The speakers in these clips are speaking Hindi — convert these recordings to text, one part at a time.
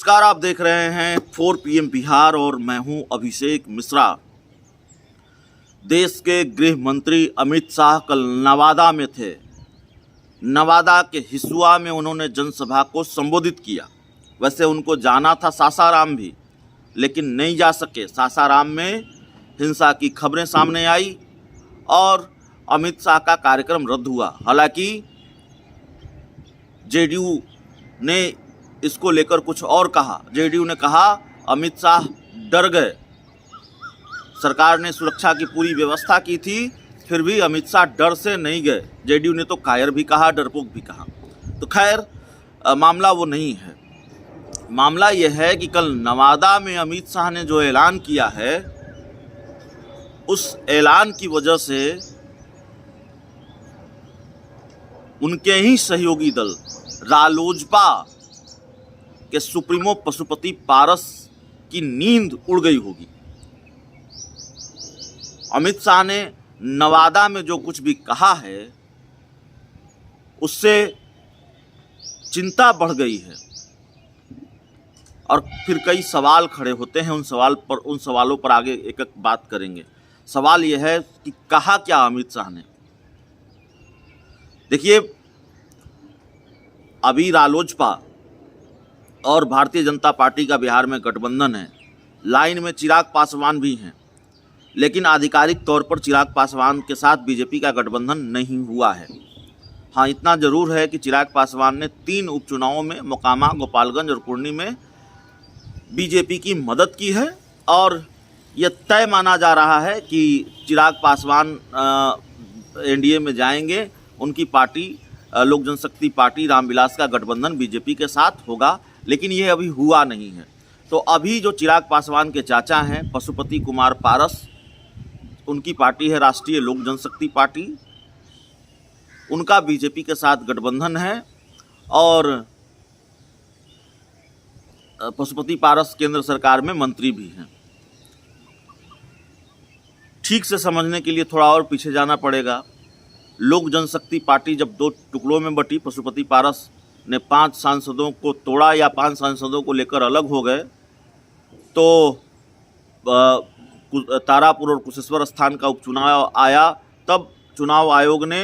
नमस्कार, आप देख रहे हैं 4 PM बिहार और मैं हूं अभिषेक मिश्रा। देश के गृह मंत्री अमित शाह कल नवादा में थे। नवादा के हिसुआ में उन्होंने जनसभा को संबोधित किया। वैसे उनको जाना था सासाराम भी, लेकिन नहीं जा सके। सासाराम में हिंसा की खबरें सामने आई और अमित शाह का कार्यक्रम रद्द हुआ। हालांकि जेडीयू ने इसको लेकर कुछ और कहा। जेडीयू ने कहा अमित शाह डर गए। सरकार ने सुरक्षा की पूरी व्यवस्था की थी, फिर भी अमित शाह डर से नहीं गए। जेडीयू ने तो कायर भी कहा, डरपोक भी कहा। तो खैर मामला वो नहीं है। मामला यह है कि कल नवादा में अमित शाह ने जो ऐलान किया है, उस ऐलान की वजह से उनके ही सहयोगी दल रालोजपा के सुप्रीमो पशुपति पारस की नींद उड़ गई होगी। अमित शाह ने नवादा में जो कुछ भी कहा है, उससे चिंता बढ़ गई है और फिर कई सवाल खड़े होते हैं। उन सवालों पर आगे एक एक बात करेंगे। सवाल यह है कि कहा क्या अमित शाह ने। देखिए, अभी रालोजपा और भारतीय जनता पार्टी का बिहार में गठबंधन है। लाइन में चिराग पासवान भी हैं, लेकिन आधिकारिक तौर पर चिराग पासवान के साथ बीजेपी का गठबंधन नहीं हुआ है। हाँ, इतना जरूर है कि चिराग पासवान ने 3 उपचुनावों में मोकामा, गोपालगंज और कुर्नी में बीजेपी की मदद की है और यह तय माना जा रहा है कि चिराग पासवान एनडीए में जाएंगे। उनकी पार्टी लोक जनशक्ति पार्टी रामविलास का गठबंधन बीजेपी के साथ होगा, लेकिन ये अभी हुआ नहीं है। तो अभी जो चिराग पासवान के चाचा हैं पशुपति कुमार पारस, उनकी पार्टी है राष्ट्रीय लोक जनशक्ति पार्टी, उनका बीजेपी के साथ गठबंधन है और पशुपति पारस केंद्र सरकार में मंत्री भी हैं। ठीक से समझने के लिए थोड़ा और पीछे जाना पड़ेगा। लोक जनशक्ति पार्टी जब 2 टुकड़ों में बटी, पशुपति पारस ने 5 सांसदों को तोड़ा या 5 सांसदों को लेकर अलग हो गए, तो तारापुर और कुशेश्वर स्थान का उपचुनाव आया। तब चुनाव आयोग ने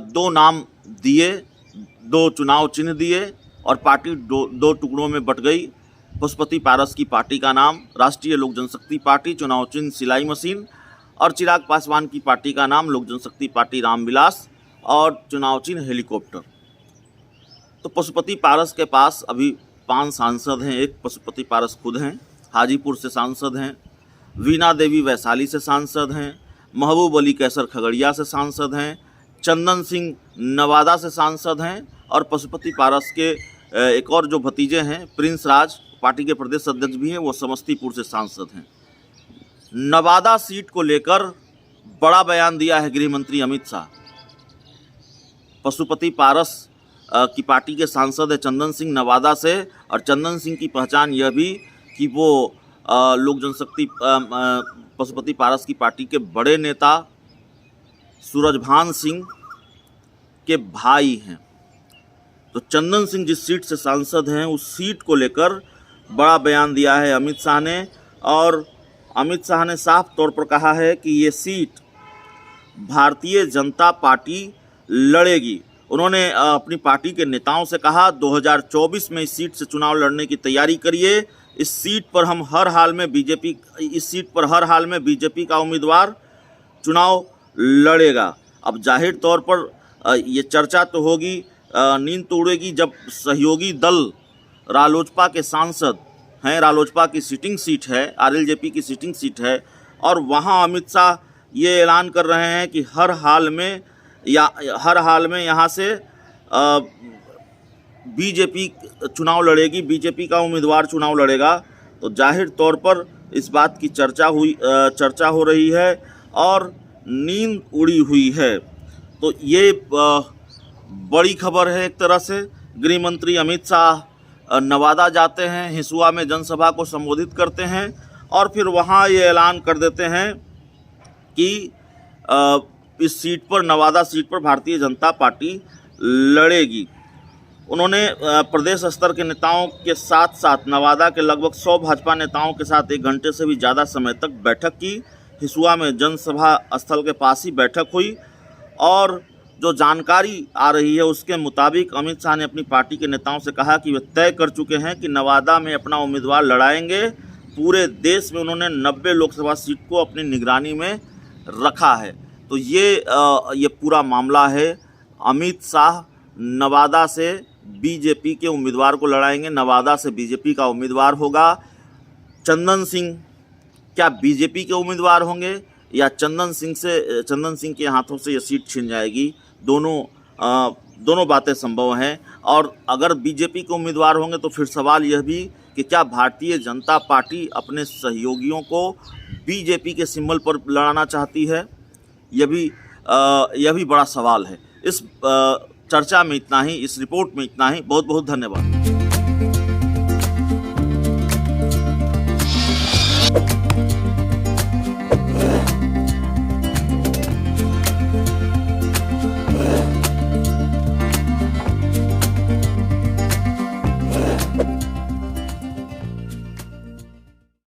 2 नाम दिए, 2 चुनाव चिन्ह दिए और पार्टी 2 टुकड़ों में बट गई। पशुपति पारस की पार्टी का नाम राष्ट्रीय लोक जनशक्ति पार्टी, चुनाव चिन्ह सिलाई मशीन, और चिराग पासवान की पार्टी का नाम लोक जनशक्ति पार्टी रामविलास और चुनाव चिन्ह हेलीकॉप्टर। तो पशुपति पारस के पास अभी 5 सांसद हैं। एक पशुपति पारस खुद हैं, हाजीपुर से सांसद हैं। वीणा देवी वैशाली से सांसद हैं। महबूब अली कैसर खगड़िया से सांसद हैं। चंदन सिंह नवादा से सांसद हैं और पशुपति पारस के एक और जो भतीजे हैं प्रिंस राज, पार्टी के प्रदेश अध्यक्ष भी हैं, वो समस्तीपुर से सांसद हैं। नवादा सीट को लेकर बड़ा बयान दिया है गृह मंत्री अमित शाह। पशुपति पारस की पार्टी के सांसद है चंदन सिंह नवादा से, और चंदन सिंह की पहचान यह भी कि वो लोक जनशक्ति पशुपति पारस की पार्टी के बड़े नेता सूरजभान सिंह के भाई हैं। तो चंदन सिंह जिस सीट से सांसद हैं, उस सीट को लेकर बड़ा बयान दिया है अमित शाह ने। और अमित शाह ने साफ तौर पर कहा है कि ये सीट भारतीय जनता पार्टी लड़ेगी। उन्होंने अपनी पार्टी के नेताओं से कहा 2024 में इस सीट से चुनाव लड़ने की तैयारी करिए। इस सीट पर हर हाल में बीजेपी का उम्मीदवार चुनाव लड़ेगा। अब जाहिर तौर पर ये चर्चा तो होगी, नींद तो उड़ेगी जब सहयोगी दल रालोजपा के सांसद हैं, रालोजपा की सिटिंग सीट है, आरएलजेपी की सिटिंग सीट है, और वहाँ अमित शाह ये ऐलान कर रहे हैं कि हर हाल में यहाँ से बीजेपी चुनाव लड़ेगी, बीजेपी का उम्मीदवार चुनाव लड़ेगा। तो जाहिर तौर पर इस बात की चर्चा हो रही है और नींद उड़ी हुई है। तो ये बड़ी खबर है एक तरह से। गृह मंत्री अमित शाह नवादा जाते हैं, हिसुआ में जनसभा को संबोधित करते हैं और फिर वहाँ ये ऐलान कर देते हैं कि इस सीट पर, नवादा सीट पर भारतीय जनता पार्टी लड़ेगी। उन्होंने प्रदेश स्तर के नेताओं के साथ साथ नवादा के लगभग 100 भाजपा नेताओं के साथ 1 घंटे से भी ज़्यादा समय तक बैठक की। हिसुआ में जनसभा स्थल के पास ही बैठक हुई और जो जानकारी आ रही है उसके मुताबिक अमित शाह ने अपनी पार्टी के नेताओं से कहा कि वे तय कर चुके हैं कि नवादा में अपना उम्मीदवार लड़ाएंगे। पूरे देश में उन्होंने 90 लोकसभा सीट को अपनी निगरानी में रखा है। तो ये पूरा मामला है। अमित शाह नवादा से बीजेपी के उम्मीदवार को लड़ाएंगे, नवादा से बीजेपी का उम्मीदवार होगा। चंदन सिंह क्या बीजेपी के उम्मीदवार होंगे या चंदन सिंह के हाथों से ये सीट छिन जाएगी? दोनों बातें संभव हैं। और अगर बीजेपी के उम्मीदवार होंगे तो फिर सवाल यह भी कि क्या भारतीय जनता पार्टी अपने सहयोगियों को बीजेपी के सिंबल पर लड़ाना चाहती है? यह भी बड़ा सवाल है। इस चर्चा में इतना ही, इस रिपोर्ट में इतना ही। बहुत बहुत धन्यवाद।